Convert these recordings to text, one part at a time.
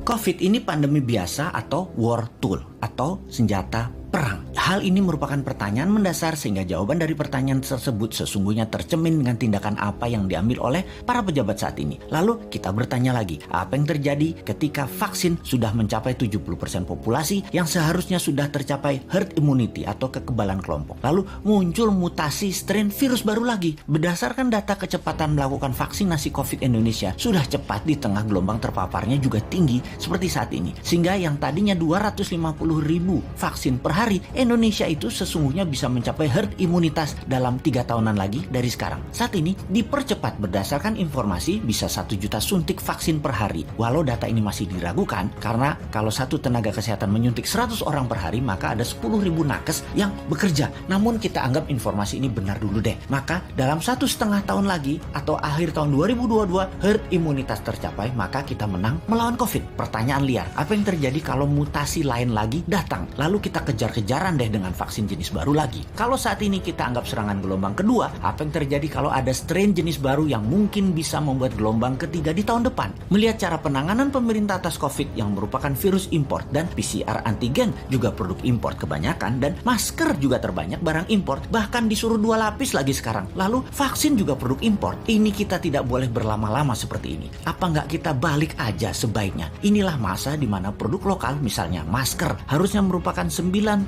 COVID ini pandemi biasa atau war tool atau senjata perang? Hal ini merupakan pertanyaan mendasar sehingga jawaban dari pertanyaan tersebut sesungguhnya tercermin dengan tindakan apa yang diambil oleh para pejabat saat ini. Lalu kita bertanya lagi, apa yang terjadi ketika vaksin sudah mencapai 70% populasi yang seharusnya sudah tercapai herd immunity atau kekebalan kelompok. Lalu muncul mutasi strain virus baru lagi. Berdasarkan data kecepatan melakukan vaksinasi COVID Indonesia sudah cepat di tengah gelombang terpaparnya juga tinggi seperti saat ini. Sehingga yang tadinya 250.000 vaksin per hari, Indonesia itu sesungguhnya bisa mencapai herd imunitas dalam 3 tahunan lagi dari sekarang. Saat ini dipercepat berdasarkan informasi bisa 1 juta suntik vaksin per hari. Walau data ini masih diragukan karena kalau satu tenaga kesehatan menyuntik 100 orang per hari maka ada 10.000 nakes yang bekerja. Namun kita anggap informasi ini benar dulu deh. Maka dalam 1,5 tahun lagi atau akhir tahun 2022 herd imunitas tercapai maka kita menang melawan COVID. Pertanyaan liar, apa yang terjadi kalau mutasi lain lagi datang? Lalu kita kejar-kejaran deh dengan vaksin jenis baru lagi. Kalau saat ini kita anggap serangan gelombang kedua, apa yang terjadi kalau ada strain jenis baru yang mungkin bisa membuat gelombang ketiga di tahun depan? Melihat cara penanganan pemerintah atas COVID yang merupakan virus import dan PCR antigen juga produk import kebanyakan dan masker juga terbanyak barang import, bahkan disuruh 2 lapis lagi sekarang. Lalu vaksin juga produk import. Ini kita tidak boleh berlama-lama seperti ini. Apa nggak kita balik aja sebaiknya? Inilah masa di mana produk lokal, misalnya masker, harusnya merupakan 90%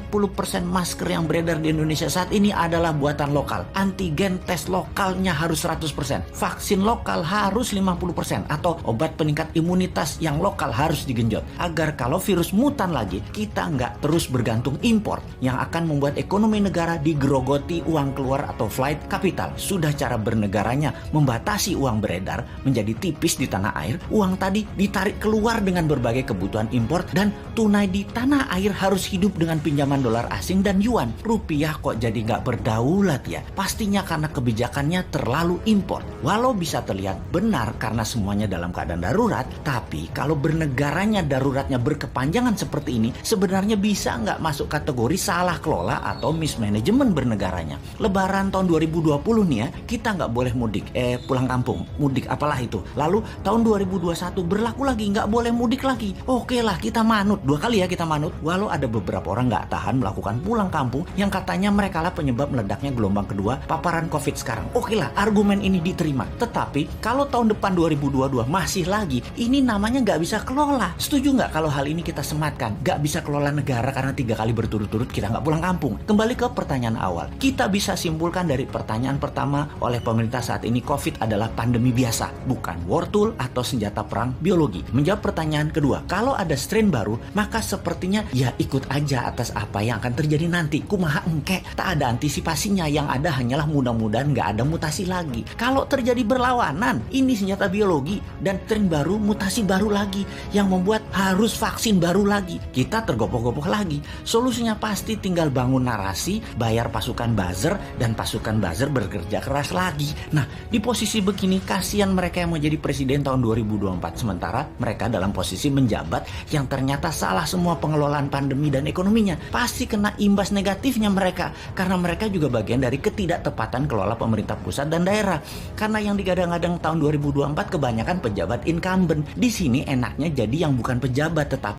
masker yang beredar di Indonesia saat ini adalah buatan lokal. Antigen tes lokalnya harus 100%. Vaksin lokal harus 50%. Atau obat peningkat imunitas yang lokal harus digenjot. Agar kalau virus mutan lagi, kita nggak terus bergantung impor yang akan membuat ekonomi negara digerogoti uang keluar atau flight capital. Sudah cara bernegaranya membatasi uang beredar menjadi tipis di tanah air, uang tadi ditarik keluar dengan berbagai kebutuhan impor dan tunai di tanah air harus hidup dengan pinjaman dolar asing dan yuan. Rupiah kok jadi nggak berdaulat ya? Pastinya karena kebijakannya terlalu impor. Walau bisa terlihat benar karena semuanya dalam keadaan darurat, tapi kalau bernegaranya daruratnya berkepanjangan seperti ini, sebenarnya bisa nggak masuk kategori salah kelola atau mismanagement bernegaranya. Lebaran tahun 2020 nih ya, kita nggak boleh mudik, pulang kampung, mudik apalah itu. Lalu tahun 2021 berlaku lagi, nggak boleh mudik lagi. Oke lah, kita manut, 2 kali ya kita manut. Walau ada beberapa orang nggak tahan melakukan pulang kampung yang katanya mereka lah penyebab meledaknya gelombang kedua paparan COVID sekarang. Oke lah, argumen ini diterima. Tetapi kalau tahun depan 2022 masih lagi, ini namanya nggak bisa kelola. Setuju nggak kalau hal ini kita sematkan? Nggak bisa kelola negara karena 3 kali berturut-turut kita nggak pulang kampung. Kembali ke pertanyaan awal. Kita bisa simpulkan dari pertanyaan pertama oleh pemerintah saat ini, COVID adalah pandemi biasa, bukan war tool atau senjata perang biologi. Menjawab pertanyaan kedua, kalau ada strain baru, maka sepertinya ya ikut aja atas apa yang akan terjadi nanti. Kumaha engke, tak ada antisipasinya, yang ada hanyalah mudah-mudahan nggak ada mutasi lagi. Kalau terjadi berlawanan, ini senjata biologi dan strain baru, mutasi baru lagi yang membuat harus vaksin baru lagi. Kita tergopoh-gopoh lagi. Solusinya pasti tinggal bangun narasi, bayar pasukan buzzer dan pasukan buzzer bekerja keras lagi. Nah, di posisi begini kasihan mereka yang mau jadi presiden tahun 2024 sementara mereka dalam posisi menjabat yang ternyata salah semua pengelolaan pandemi dan ekonominya. Pasti kena imbas negatifnya mereka karena mereka juga bagian dari ketidaktepatan kelola pemerintah pusat dan daerah. Karena yang digadang-gadang tahun 2024 kebanyakan pejabat incumbent. Di sini enaknya jadi yang bukan pejabat tetapi